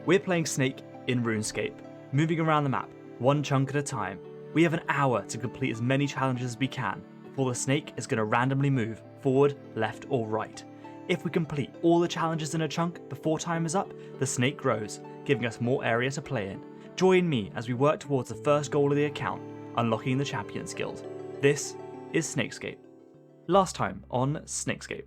We're playing Snake in RuneScape, moving around the map, one chunk at a time. We have an hour to complete as many challenges as we can, before the Snake is going to randomly move forward, left or right. If we complete all the challenges in a chunk before time is up, the Snake grows, giving us more area to play in. Join me as we work towards the first goal of the account, unlocking the Champions Guild. This is SnakeScape. Last time on SnakeScape,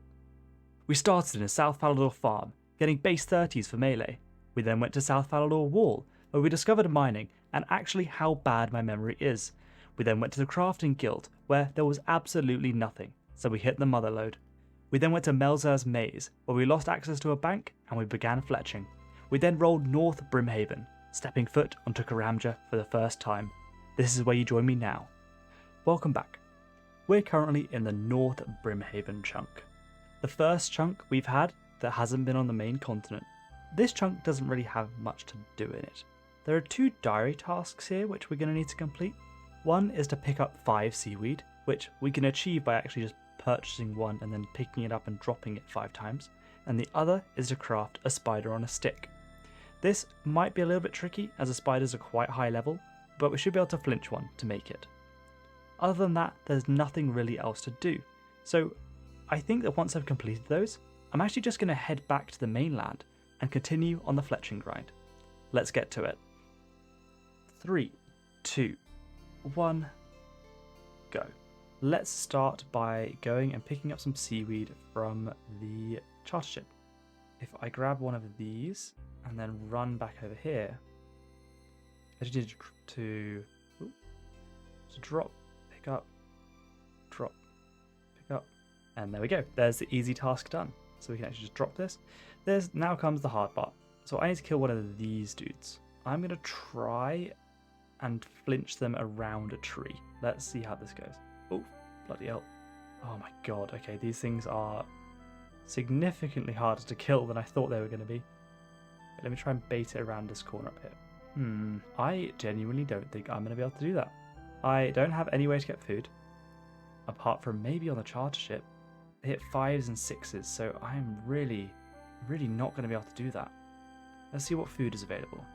we started in a South Falador farm, getting base 30s for melee. We then went to South Falador Wall, where we discovered mining and actually how bad my memory is. We then went to the Crafting Guild, where there was absolutely nothing, so we hit the mother lode. We then went to Melzer's Maze, where we lost access to a bank and we began fletching. We then rolled north Brimhaven, stepping foot onto Karamja for the first time. This is where you join me now. Welcome back. We're currently in the North Brimhaven chunk. The first chunk we've had that hasn't been on the main continent. This chunk doesn't really have much to do in it. There are two diary tasks here which we're going to need to complete. One is to pick up 5 seaweed, which we can achieve by actually just purchasing one and then picking it up and dropping it 5 times. And the other is to craft a spider on a stick. This might be a little bit tricky as the spiders are quite high level, but we should be able to flinch one to make it. Other than that, there's nothing really else to do. So I think that once I've completed those, I'm actually just going to head back to the mainland and continue on the fletching grind. Let's get to it. 3, 2, 1, go. Let's start by going and picking up some seaweed from the charter ship. If I grab one of these and then run back over here, I just need to drop, pick up, drop, pick up, and there we go. There's the easy task done. So we can actually just drop this. Now comes the hard part. So I need to kill one of these dudes. I'm going to try and flinch them around a tree. Let's see how this goes. Oh, bloody hell. Oh my god. Okay, these things are significantly harder to kill than I thought they were going to be. Let me try and bait it around this corner up here. I genuinely don't think I'm going to be able to do that. I don't have any way to get food, apart from maybe on the charter ship. They hit 5s and 6s, so I'm really not going to be able to do that. Let's see what food is available.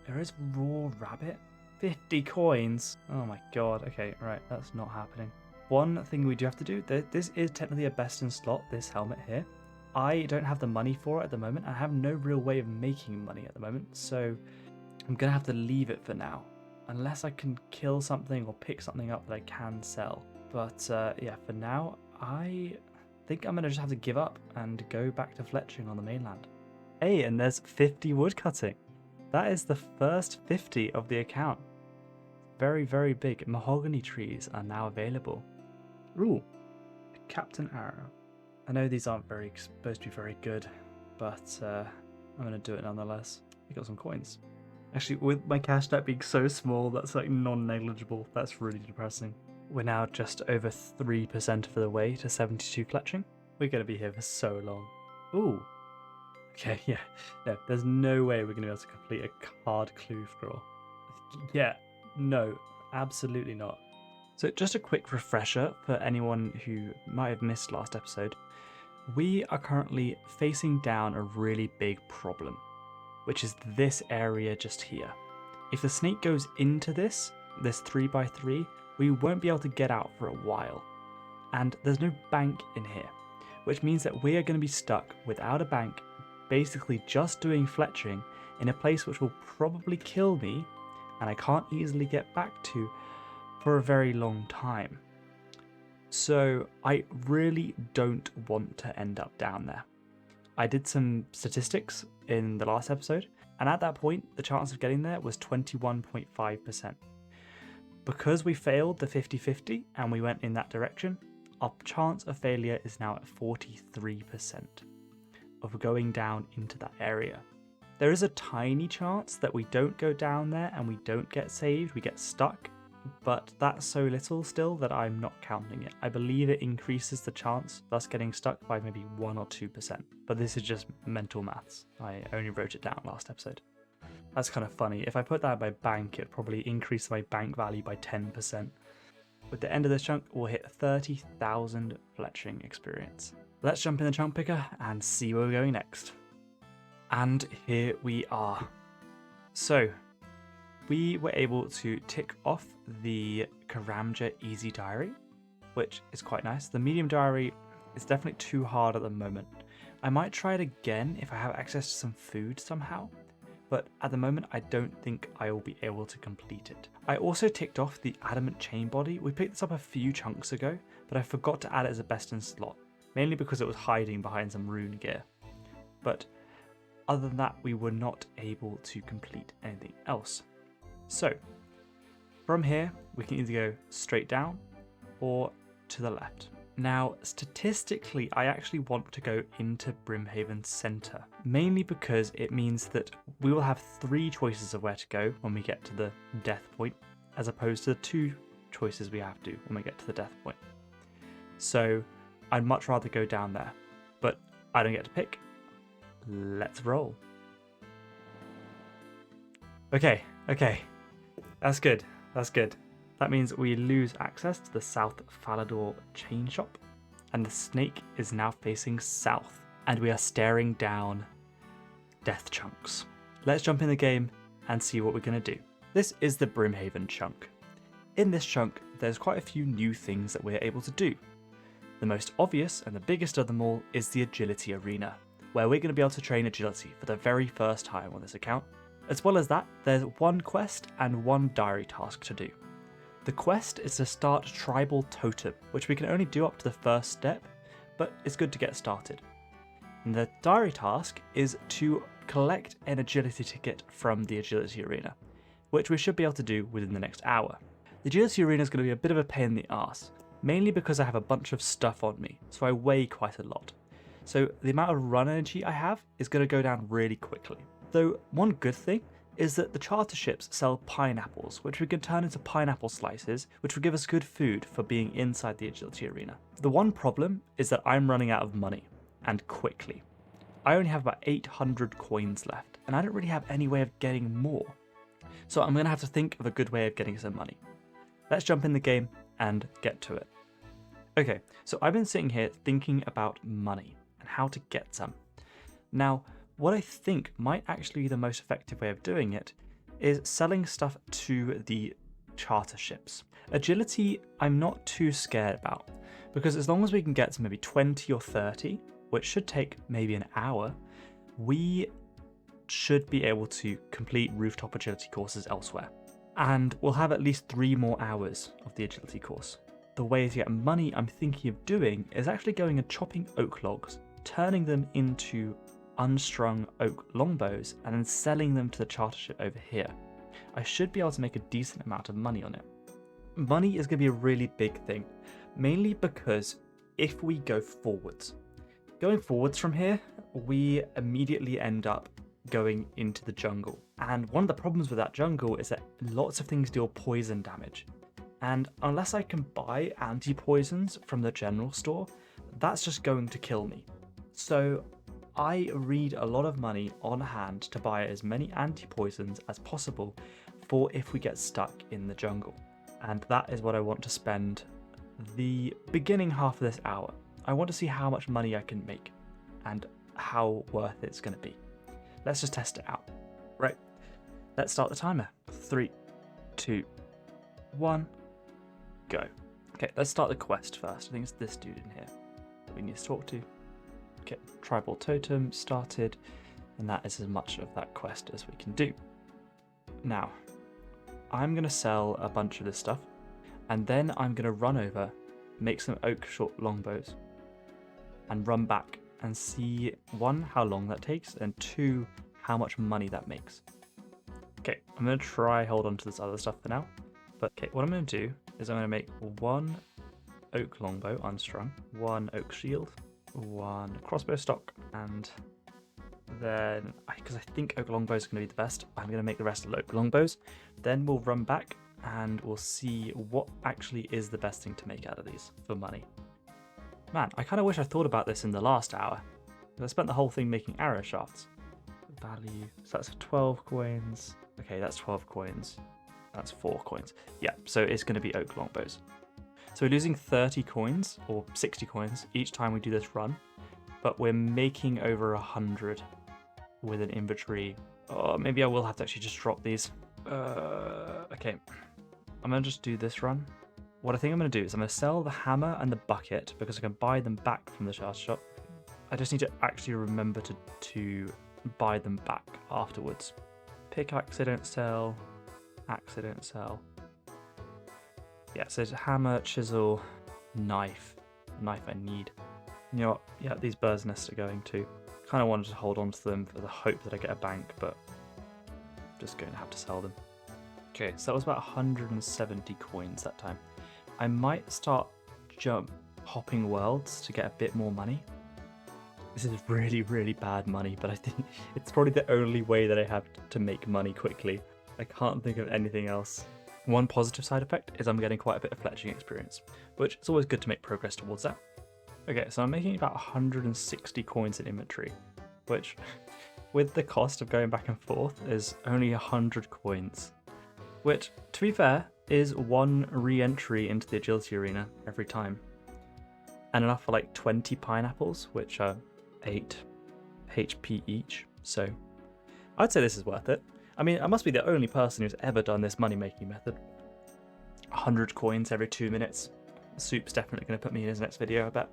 There is raw rabbit. 50 coins. Oh my god. Okay, right, that's not happening. One thing we do have to do, this is technically a best in slot, this helmet here. I don't have the money for it at the moment. I have no real way of making money at the moment, so I'm going to have to leave it for now. Unless I can kill something or pick something up that I can sell. But yeah, for now, I think I'm going to just have to give up and go back to fletching on the mainland. Hey, and there's 50 woodcutting. That is the first 50 of the account. Very, very big. Mahogany trees are now available. Ooh, Captain Arrow. I know these aren't supposed to be very good, but I'm going to do it nonetheless. We got some coins. Actually, with my cash stack being so small, that's like non-negligible. That's really depressing. We're now just over 3% of the way to 72 clutching. We're going to be here for so long. Ooh. Okay, yeah. No, there's no way we're going to be able to complete a hard clue scroll. Yeah, no, absolutely not. So just a quick refresher for anyone who might have missed last episode. We are currently facing down a really big problem, which is this area just here. If the snake goes into this 3x3, we won't be able to get out for a while. And there's no bank in here, which means that we are going to be stuck without a bank, basically just doing fletching in a place which will probably kill me and I can't easily get back to for a very long time. So I really don't want to end up down there. I did some statistics in the last episode, and at that point, the chance of getting there was 21.5%. Because we failed the 50-50 and we went in that direction, our chance of failure is now at 43% of going down into that area. There is a tiny chance that we don't go down there and we don't get saved, we get stuck, but that's so little still that I'm not counting it. I believe it increases the chance of us getting stuck by maybe 1 or 2%, but this is just mental maths. I only wrote it down last episode. That's kind of funny. If I put that in my bank, it'd probably increase my bank value by 10%. With the end of this chunk, we'll hit 30,000 fletching experience. Let's jump in the chunk picker and see where we're going next. And here we are. So we were able to tick off the Karamja Easy Diary, which is quite nice. The medium diary is definitely too hard at the moment. I might try it again if I have access to some food somehow, but at the moment I don't think I will be able to complete it. I also ticked off the adamant chain body. We picked this up a few chunks ago, but I forgot to add it as a best in slot, mainly because it was hiding behind some rune gear. But other than that, we were not able to complete anything else. So from here, we can either go straight down or to the left. Now, statistically, I actually want to go into Brimhaven Center, mainly because it means that we will have 3 choices of where to go when we get to the death point, as opposed to the 2 choices we have to when we get to the death point. So I'd much rather go down there, but I don't get to pick. Let's roll. Okay, that's good. That means we lose access to the South Falador chain shop, and the snake is now facing south, and we are staring down death chunks. Let's jump in the game and see what we're going to do. This is the Brimhaven chunk. In this chunk, there's quite a few new things that we're able to do. The most obvious and the biggest of them all is the agility arena, where we're going to be able to train agility for the very first time on this account. As well as that, there's 1 quest and 1 diary task to do. The quest is to start Tribal Totem, which we can only do up to the first step, but it's good to get started. And the diary task is to collect an agility ticket from the agility arena, which we should be able to do within the next hour. The agility arena is going to be a bit of a pain in the arse, mainly because I have a bunch of stuff on me, so I weigh quite a lot. So the amount of run energy I have is going to go down really quickly. Though one good thing is that the charter ships sell pineapples, which we can turn into pineapple slices, which will give us good food for being inside the agility arena. The one problem is that I'm running out of money, and quickly. I only have about 800 coins left, and I don't really have any way of getting more. So I'm going to have to think of a good way of getting some money. Let's jump in the game and get to it. Okay, so I've been sitting here thinking about money and how to get some. Now, what I think might actually be the most effective way of doing it is selling stuff to the charter ships. Agility, I'm not too scared about, because as long as we can get to maybe 20 or 30, which should take maybe an hour, we should be able to complete rooftop agility courses elsewhere. And we'll have at least 3 more hours of the agility course. The way to get money I'm thinking of doing is actually going and chopping oak logs, turning them into unstrung oak longbows, and then selling them to the charter ship over here. I should be able to make a decent amount of money on it. Money is going to be a really big thing, mainly because if we go forwards. Going forwards from here, we immediately end up going into the jungle. And one of the problems with that jungle is that lots of things deal poison damage. And unless I can buy anti-poisons from the general store, that's just going to kill me. So I need a lot of money on hand to buy as many anti-poisons as possible for if we get stuck in the jungle. And that is what I want to spend the beginning half of this hour. I want to see how much money I can make and how worth it's going to be. Let's just test it out. Right, let's start the timer. 3, 2, 1, go. Okay, let's start the quest first. I think it's this dude in here that we need to talk to. Get Tribal Totem started, and that is as much of that quest as we can do. Now, I'm going to sell a bunch of this stuff, and then I'm going to run over, make some oak short longbows, and run back and see 1, how long that takes, and 2, how much money that makes. Okay, I'm going to try hold on to this other stuff for now, but okay, what I'm going to do is I'm going to make 1 oak longbow unstrung, 1 oak shield, 1 crossbow stock, and then, because I think oak longbows are going to be the best, I'm going to make the rest of oak longbows. Then we'll run back and we'll see what actually is the best thing to make out of these for money. Man, I kind of wish I thought about this in the last hour. I spent the whole thing making arrow shafts. Value, so that's 12 coins. Okay, that's 12 coins. That's 4 coins. Yeah, so it's going to be oak longbows. So we're losing 30 coins, or 60 coins, each time we do this run, but we're making over 100 with an inventory Oh, maybe I will have to actually just drop these. Okay. I'm going to just do this run. What I think I'm going to do is I'm going to sell the hammer and the bucket because I can buy them back from the charge shop. I just need to actually remember to buy them back afterwards. Pickaxe I don't sell. Axe I don't sell. Yeah, so it's hammer, chisel, knife. Knife I need. You know what? Yeah, these bird's nests are going too. Kind of wanted to hold on to them for the hope that I get a bank, but I'm just going to have to sell them. Okay, so that was about 170 coins that time. I might start hopping worlds to get a bit more money. This is really, really bad money, but I think it's probably the only way that I have to make money quickly. I can't think of anything else. One positive side effect is I'm getting quite a bit of fletching experience, which is always good to make progress towards that. Okay, so I'm making about 160 coins in inventory, which with the cost of going back and forth is only 100 coins, which, to be fair, is one re-entry into the agility arena every time. And enough for like 20 pineapples, which are 8 HP each, so I'd say this is worth it. I mean, I must be the only person who's ever done this money-making method. 100 coins every 2 minutes. Soup's definitely going to put me in his next video, I bet.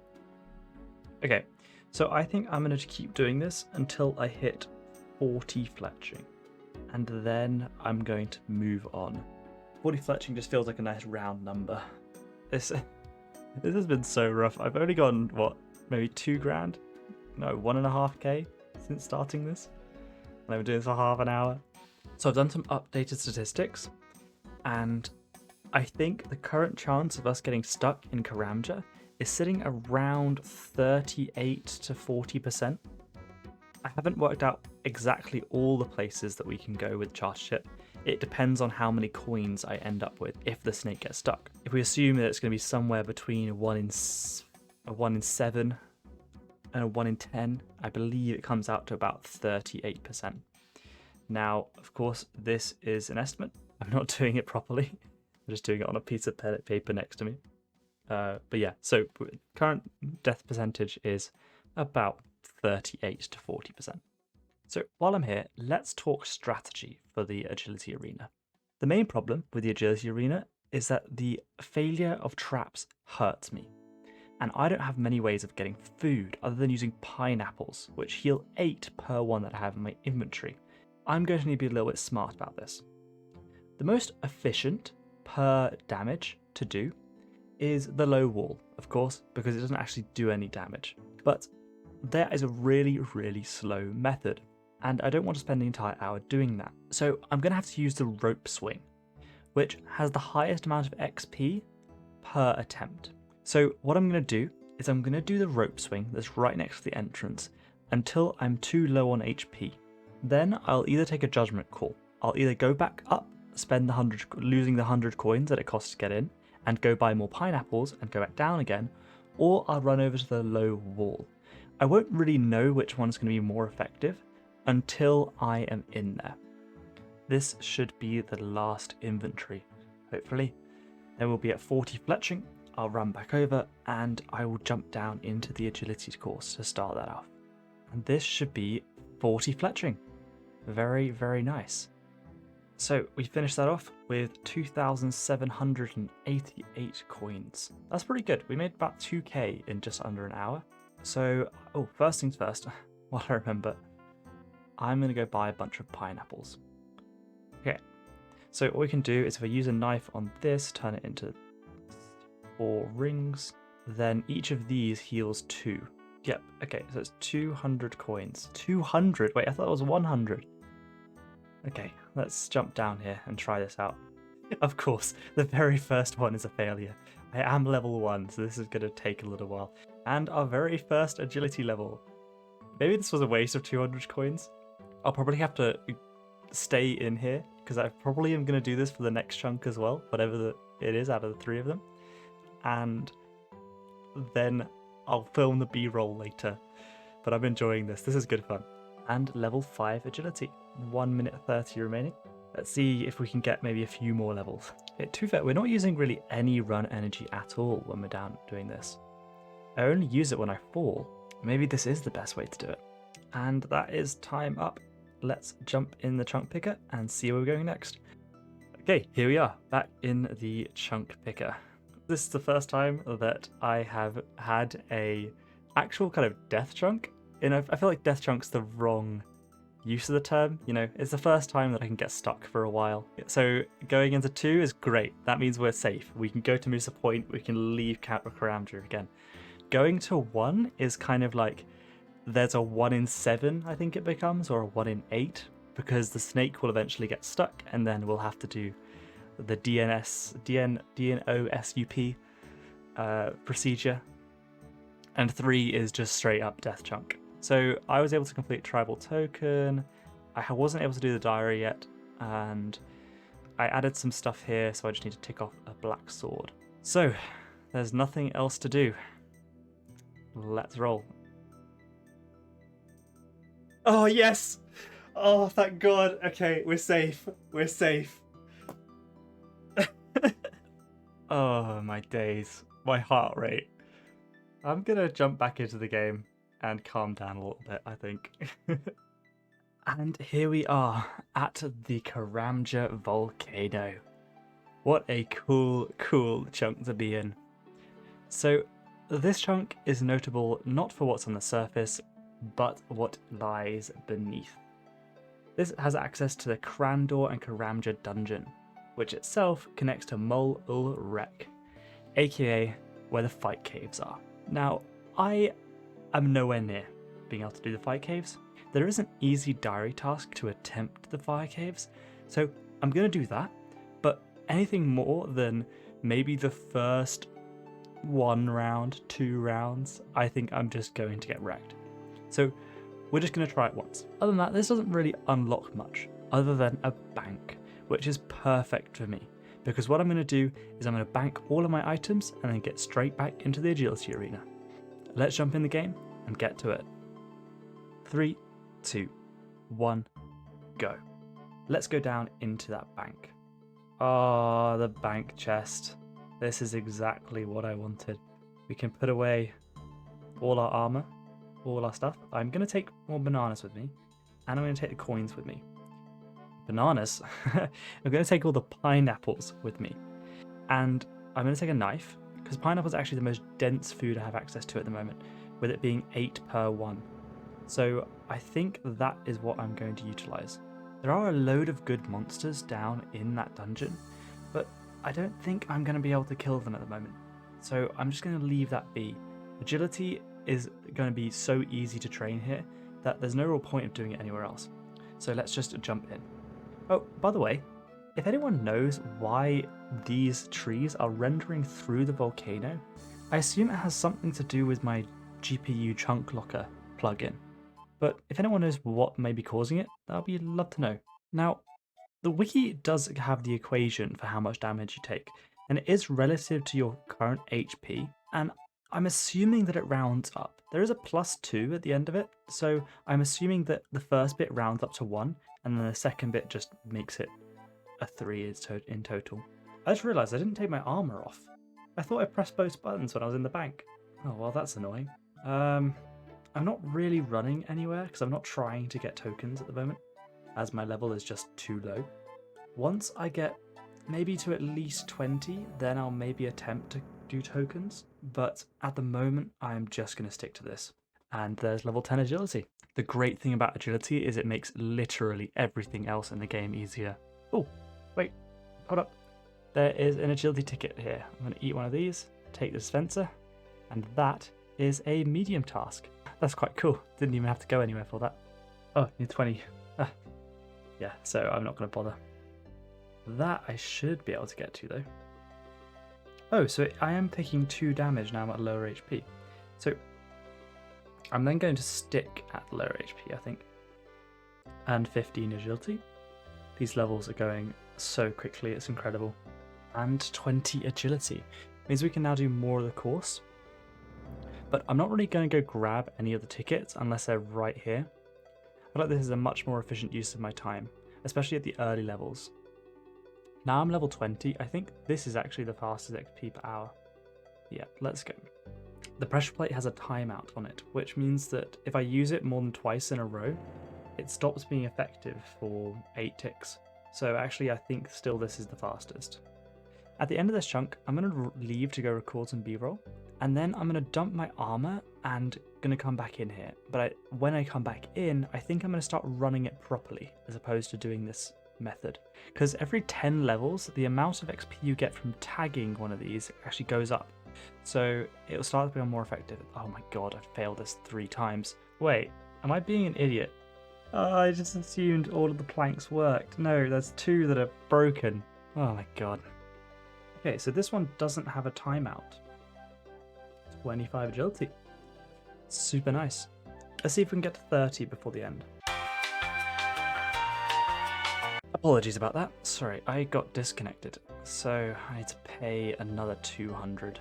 Okay, so I think I'm going to keep doing this until I hit 40 fletching, and then I'm going to move on. 40 fletching just feels like a nice round number. This has been so rough. I've only gotten, what, maybe 2 grand? No, 1.5k since starting this. And I've been doing this for half an hour. So I've done some updated statistics, and I think the current chance of us getting stuck in Karamja is sitting around 38 to 40%. I haven't worked out exactly all the places that we can go with charge ship. It depends on how many coins I end up with if the snake gets stuck. If we assume that it's going to be somewhere between a 1 in 7 and a 1 in 10, I believe it comes out to about 38%. Now, of course, this is an estimate. I'm not doing it properly. I'm just doing it on a piece of paper next to me. But yeah, so current death percentage is about 38 to 40%. So while I'm here, let's talk strategy for the agility arena. The main problem with the agility arena is that the failure of traps hurts me. And I don't have many ways of getting food other than using pineapples, which heal 8 per one that I have in my inventory. I'm going to need to be a little bit smart about this. The most efficient per damage to do is the low wall, of course, because it doesn't actually do any damage. But there is a really, really slow method, and I don't want to spend the entire hour doing that. So I'm going to have to use the rope swing, which has the highest amount of XP per attempt. So what I'm going to do is I'm going to do the rope swing that's right next to the entrance until I'm too low on HP. Then I'll either take a judgment call. I'll either go back up, spend the 100, losing the 100 coins that it costs to get in, and go buy more pineapples and go back down again, or I'll run over to the low wall. I won't really know which one's going to be more effective until I am in there. This should be the last inventory, hopefully. Then we'll be at 40 fletching, I'll run back over, and I will jump down into the agility course to start that off. And this should be 40 fletching. Very, very nice. So we finished that off with 2,788 coins. That's pretty good. We made about 2k in just under an hour. So, first things first, while I remember, I'm going to go buy a bunch of pineapples. Okay, so what we can do is if I use a knife on this, turn it into 4 rings, then each of these heals 2. Yep, okay, so it's 200 coins. 200? Wait, I thought it was 100. Okay, let's jump down here and try this out. Of course, the very first one is a failure. I am level 1, so this is going to take a little while. And our very first agility level. Maybe this was a waste of 200 coins. I'll probably have to stay in here, because I probably am going to do this for the next chunk as well, whatever it is out of the 3 of them. And then I'll film the B-roll later. But I'm enjoying this. This is good fun. And level 5 agility. 1 minute 30 remaining. Let's see if we can get maybe a few more levels. To be fair, we're not using really any run energy at all when we're down doing this. I only use it when I fall. Maybe this is the best way to do it. And that is time up. let's jump in the chunk picker and see where we're going next. Okay, here we are, back in the chunk picker. This is the first time that I have had a actual kind of death chunk. I feel like death chunk's the wrong use of the term, you know, it's the first time that I can get stuck for a while. So going into 2 is great, that means we're safe. We can go to Musa Point, we can leave Karamja again. Going to 1 is kind of like, there's a 1 in 7, I think it becomes, or a 1 in 8, because the snake will eventually get stuck and then we'll have to do the DNOSUP procedure. And 3 is just straight up death chunk. So I was able to complete tribal token. I wasn't able to do the diary yet, and I added some stuff here, so I just need to tick off a black sword. So there's nothing else to do. Let's roll. Oh yes! Oh, thank God. Okay, we're safe. We're safe. Oh my days. My heart rate. I'm gonna jump back into the game and calm down a little bit, I think. And here we are at the Karamja volcano. What a cool chunk to be in. So this chunk is notable not for what's on the surface, but what lies beneath. This has access to the Krandor and Karamja dungeon, which itself connects to Mol Ul Rek, aka where the fight caves are. Now, I am nowhere near being able to do the fire caves. There is an easy diary task to attempt the fire caves, so I'm going to do that, but anything more than maybe the first 1 round, 2 rounds, I think I'm just going to get wrecked. So we're just going to try it once. Other than that, this doesn't really unlock much, other than a bank, which is perfect for me, because what I'm going to do is I'm going to bank all of my items and then get straight back into the agility arena. Let's jump in the game and get to it. 3, 2, 1, go. Let's go down into that bank. Oh, the bank chest. This is exactly what I wanted. We can put away all our armor, all our stuff. I'm going to take more bananas with me, and I'm going to take the coins with me. Bananas? I'm going to take all the pineapples with me. And I'm going to take a knife, because pineapple is actually the most dense food I have access to at the moment, with it being 8 per 1. So I think that is what I'm going to utilize. There are a load of good monsters down in that dungeon, but I don't think I'm going to be able to kill them at the moment. So I'm just going to leave that be. Agility is going to be so easy to train here that there's no real point of doing it anywhere else. So let's just jump in. Oh, by the way, if anyone knows why these trees are rendering through the volcano, I assume it has something to do with my GPU chunk locker plugin. But if anyone knows what may be causing it, that would be love to know. Now, the wiki does have the equation for how much damage you take, and it is relative to your current HP, and I'm assuming that it rounds up. There is a +2 at the end of it, so I'm assuming that the first bit rounds up to 1, and then the second bit just makes it a 3 in total. I just realised I didn't take my armour off. I thought I pressed both buttons when I was in the bank. Oh, well, that's annoying. I'm not really running anywhere because I'm not trying to get tokens at the moment, as my level is just too low. Once I get maybe to at least 20, then I'll maybe attempt to do tokens, but at the moment I'm just going to stick to this. And there's level 10 agility. The great thing about agility is it makes literally everything else in the game easier. Oh, wait, hold up. There is an agility ticket here. I'm going to eat one of these, take the dispenser, and that is a medium task. That's quite cool. Didn't even have to go anywhere for that. Oh, need 20. Yeah, so I'm not going to bother. That I should be able to get to though. Oh, so I am taking 2 damage now I'm at lower HP. So I'm then going to stick at lower HP, I think. And 15 agility. These levels are going so quickly, it's incredible. And 20 agility. Means we can now do more of the course. But I'm not really going to go grab any of the tickets unless they're right here. I feel like this is a much more efficient use of my time, especially at the early levels. Now I'm level 20, I think this is actually the fastest XP per hour. Yeah, let's go. The pressure plate has a timeout on it, which means that if I use it more than twice in a row, it stops being effective for 8 ticks. So actually I think still this is the fastest. At the end of this chunk, I'm going to leave to go record some b-roll, and then I'm going to dump my armor and going to come back in here. But when I come back in, I think I'm going to start running it properly as opposed to doing this method. Because every 10 levels, the amount of XP you get from tagging one of these actually goes up. So it'll start to become more effective. Oh my god, I failed this 3 times. Wait, am I being an idiot? Oh, I just assumed all of the planks worked. No, there's 2 that are broken. Oh my god. Okay, so this one doesn't have a timeout. 25 agility. Super nice. Let's see if we can get to 30 before the end. Apologies about that. Sorry, I got disconnected. So I need to pay another 200.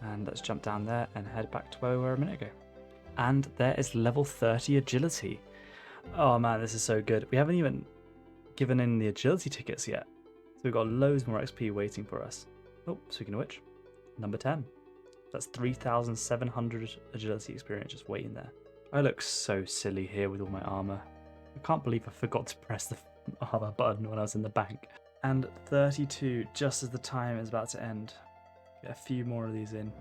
And let's jump down there and head back to where we were a minute ago. And there is level 30 agility. Oh man, this is so good. We haven't even given in the agility tickets yet. So we've got loads more XP waiting for us. Oh, speaking of which, number 10. That's 3,700 agility experience just waiting there. I look so silly here with all my armor. I can't believe I forgot to press the armor button when I was in the bank. And 32, just as the time is about to end. Get a few more of these in.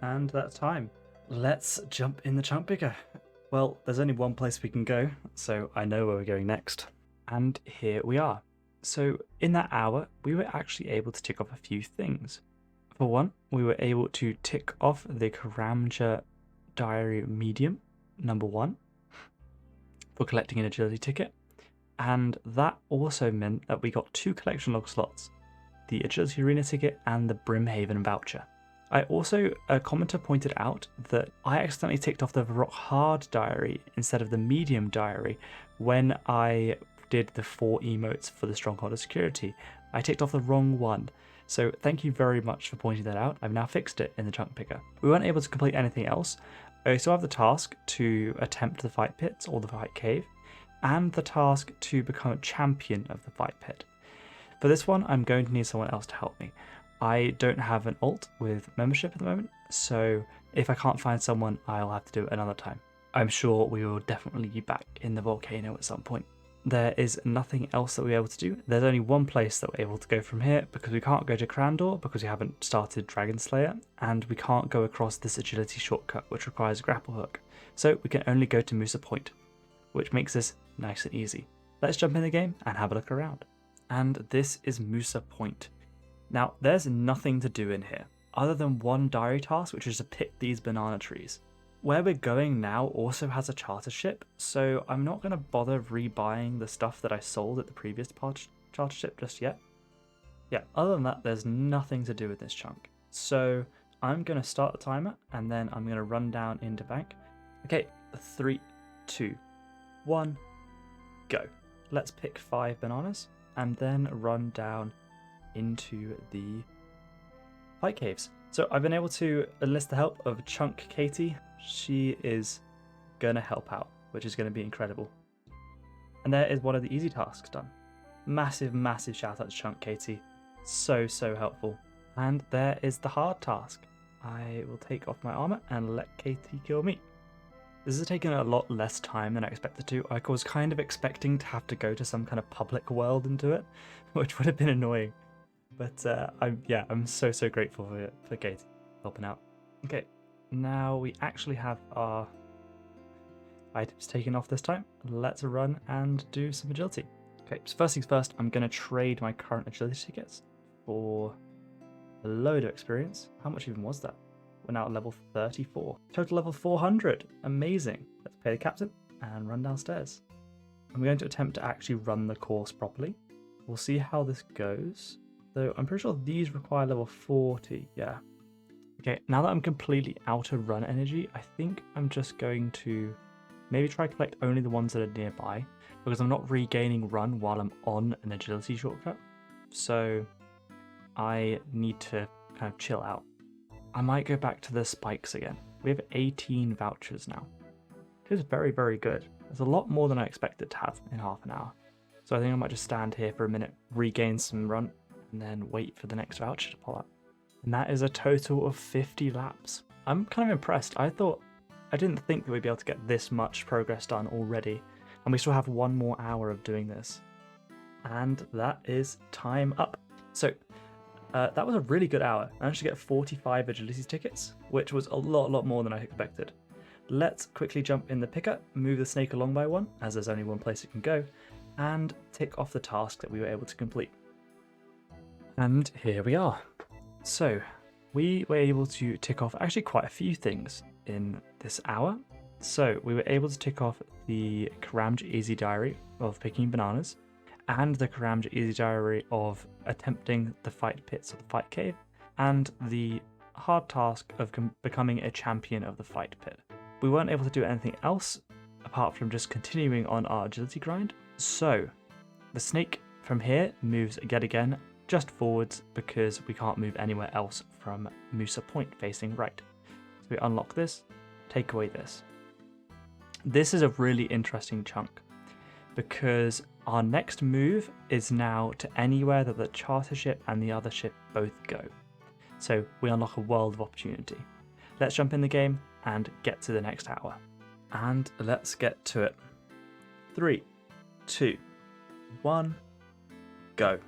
And that's time. Let's jump in the chunk picker. Well, there's only one place we can go, so I know where we're going next. And here we are. So in that hour, we were actually able to tick off a few things. For one, we were able to tick off the Karamja Diary Medium, number 1, for collecting an agility ticket. And that also meant that we got 2 collection log slots, the agility arena ticket and the Brimhaven voucher. I also, a commenter pointed out that I accidentally ticked off the Rock Hard Diary instead of the Medium Diary when I did the 4 emotes for the Stronghold of Security. I ticked off the wrong one. So thank you very much for pointing that out. I've now fixed it in the chunk picker. We weren't able to complete anything else. I still have the task to attempt the fight pits or the fight cave, and the task to become a champion of the fight pit. For this one, I'm going to need someone else to help me. I don't have an alt with membership at the moment, so if I can't find someone, I'll have to do it another time. I'm sure we will definitely be back in the volcano at some point. There is nothing else that we're able to do. There's only one place that we're able to go from here, because we can't go to Crandor because we haven't started Dragon Slayer, and we can't go across this agility shortcut which requires a grapple hook. So we can only go to Musa Point, which makes this nice and easy. Let's jump in the game and have a look around. And this is Musa Point. Now there's nothing to do in here other than one diary task, which is to pick these banana trees. Where we're going now also has a charter ship, so I'm not going to bother rebuying the stuff that I sold at the previous charter ship just yet. Yeah, other than that, there's nothing to do with this chunk. So I'm going to start the timer, and then I'm going to run down into bank. Okay, 3, 2, 1, go. Let's pick 5 bananas, and then run down into the fight caves. So I've been able to enlist the help of Chunk Katie. She is gonna help out, which is gonna be incredible. And there is one of the easy tasks done. Massive, massive shout out to Chunk Katie. So helpful. And there is the hard task. I will take off my armor and let Katie kill me. This has taken a lot less time than I expected to. I was kind of expecting to have to go to some kind of public world and do it, which would have been annoying. But I'm so grateful for Katie helping out. Okay, now we actually have our items taken off this time. Let's run and do some agility. Okay, so first things first, I'm going to trade my current agility tickets for a load of experience. How much even was that? We're now at level 34. Total level 400. Amazing. Let's pay the captain and run downstairs. I'm going to attempt to actually run the course properly. We'll see how this goes. So I'm pretty sure these require level 40, yeah. Okay, now that I'm completely out of run energy, I think I'm just going to maybe try to collect only the ones that are nearby, because I'm not regaining run while I'm on an agility shortcut. So I need to kind of chill out. I might go back to the spikes again. We have 18 vouchers now. Which is very good. There's a lot more than I expected to have in half an hour. So I think I might just stand here for a minute, regain some run, and then wait for the next voucher to pull up. And that is a total of 50 laps. I'm kind of impressed. I didn't think that we'd be able to get this much progress done already. And we still have 1 more hour of doing this. And that is time up. So that was a really good hour. I managed to get 45 agility tickets, which was a lot more than I expected. Let's quickly jump in the picker, move the snake along by 1, as there's only 1 place it can go, and tick off the task that we were able to complete. And here we are. So we were able to tick off actually quite a few things in this hour. So we were able to tick off the Karamja Easy Diary of picking bananas, and the Karamja Easy Diary of attempting the fight pits of the fight cave, and the hard task of becoming a champion of the fight pit. We weren't able to do anything else apart from just continuing on our agility grind. So the snake from here moves yet again just forwards because we can't move anywhere else from Musa Point facing right. So we unlock this, take away this. This is a really interesting chunk because our next move is now to anywhere that the charter ship and the other ship both go. So we unlock a world of opportunity. Let's jump in the game and get to the next hour. And let's get to it. 3, 2, 1, go.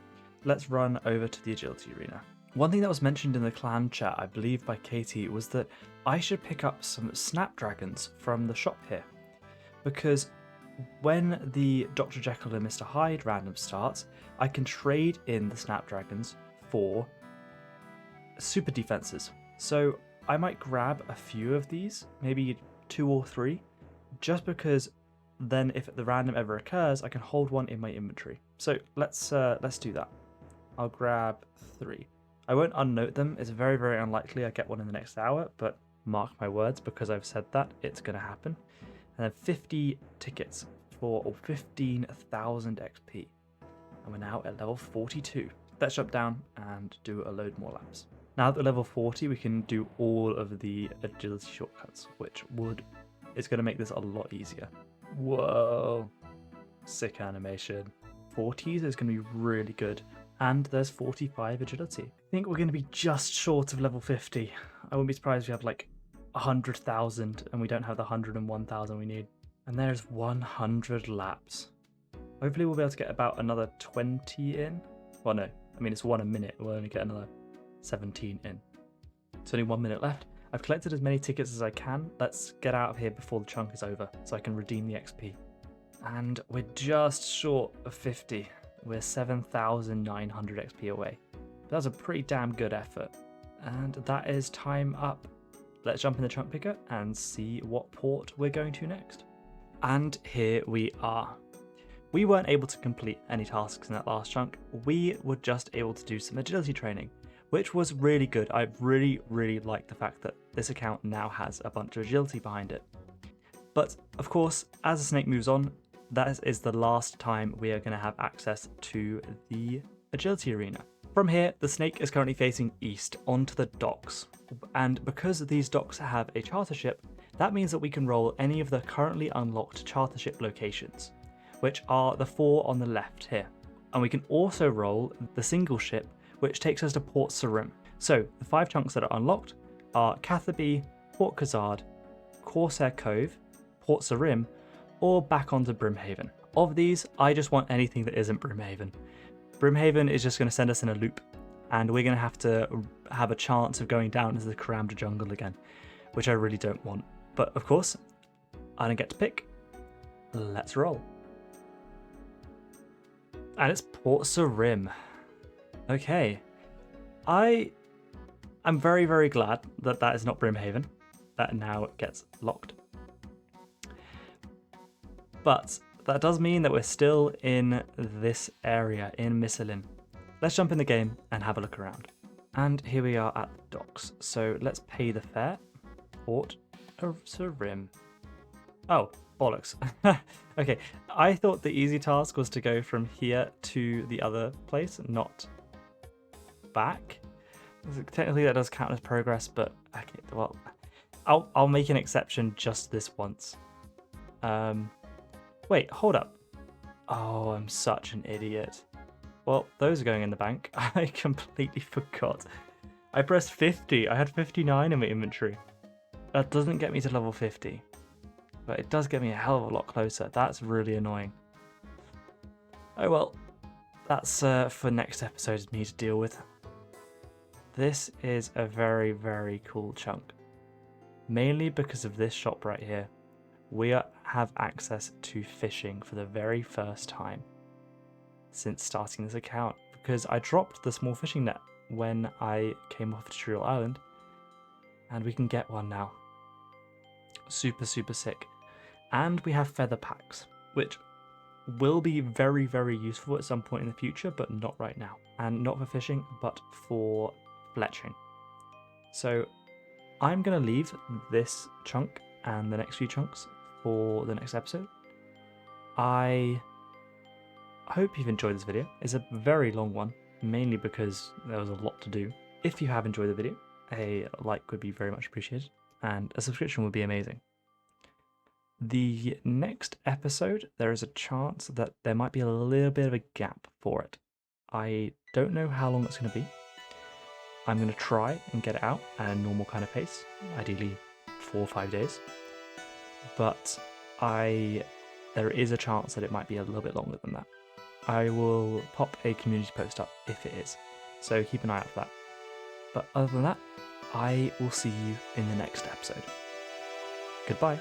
Let's run over to the agility arena. One thing that was mentioned in the clan chat, I believe by Katie, was that I should pick up some snapdragons from the shop here. Because when the Dr. Jekyll and Mr. Hyde random starts, I can trade in the snapdragons for super defenses. So I might grab a few of these, maybe 2 or 3, just because then if the random ever occurs, I can hold 1 in my inventory. So let's do that. I'll grab 3. I won't unnote them. It's very unlikely I get 1 in the next hour, but mark my words, because I've said that, it's going to happen. And then 50 tickets for 15,000 XP. And we're now at level 42. Let's jump down and do a load more laps. Now that we're level 40, we can do all of the agility shortcuts, which is going to make this a lot easier. Whoa, sick animation. 40s is going to be really good. And there's 45 agility. I think we're going to be just short of level 50. I wouldn't be surprised if we have like 100,000 and we don't have the 101,000 we need. And there's 100 laps. Hopefully we'll be able to get about another 20 in. Well, no, I mean it's 1 a minute. We'll only get another 17 in. It's only 1 minute left. I've collected as many tickets as I can. Let's get out of here before the chunk is over so I can redeem the XP. And we're just short of 50. We're 7,900 XP away. That's a pretty damn good effort. And that is time up. Let's jump in the chunk picker and see what port we're going to next. And here we are. We weren't able to complete any tasks in that last chunk. We were just able to do some agility training, which was really good. I really like the fact that this account now has a bunch of agility behind it. But of course, as the snake moves on, that is the last time we are going to have access to the agility arena. From here, the snake is currently facing east onto the docks. And because these docks have a charter ship, that means that we can roll any of the currently unlocked charter ship locations, which are the 4 on the left here. And we can also roll the single ship, which takes us to Port Sarim. So the 5 chunks that are unlocked are Catherby, Port Khazard, Corsair Cove, Port Sarim, or back onto Brimhaven. Of these, I just want anything that isn't Brimhaven. Brimhaven is just going to send us in a loop, and we're going to have a chance of going down into the Karamja Jungle again, which I really don't want. But of course, I don't get to pick. Let's roll. And it's Port Sarim. Okay. I'm very glad that that is not Brimhaven. That now gets locked. But that does mean that we're still in this area in Misselin. Let's jump in the game and have a look around. And here we are at the docks. So let's pay the fare. Port Sarim. Oh, bollocks. Okay, I thought the easy task was to go from here to the other place, not back. Technically that does count as progress, but okay, well, I'll make an exception just this once. Wait, hold up. Oh, I'm such an idiot. Well, those are going in the bank. I completely forgot. I pressed 50. I had 59 in my inventory. That doesn't get me to level 50. but it does get me a hell of a lot closer. That's really annoying. Oh well, that's for next episode me to deal with. This is a very, very cool chunk. Mainly because of this shop right here. We have access to fishing for the very first time since starting this account, because I dropped the small fishing net when I came off Tutorial Island, and we can get one now. Super, super sick. And we have feather packs, which will be very, very useful at some point in the future, but not right now. And not for fishing, but for fletching. So I'm going to leave this chunk and the next few chunks for the next episode. I hope you've enjoyed this video. It's a very long one, mainly because there was a lot to do. If you have enjoyed the video, a like would be very much appreciated, and a subscription would be amazing. The next episode, there is a chance that there might be a little bit of a gap for it. I don't know how long it's going to be. I'm going to try and get it out at a normal kind of pace, ideally 4 or 5 days. But there is a chance that it might be a little bit longer than that. I will pop a community post up if it is, so keep an eye out for that. But other than that, I will see you in the next episode. Goodbye.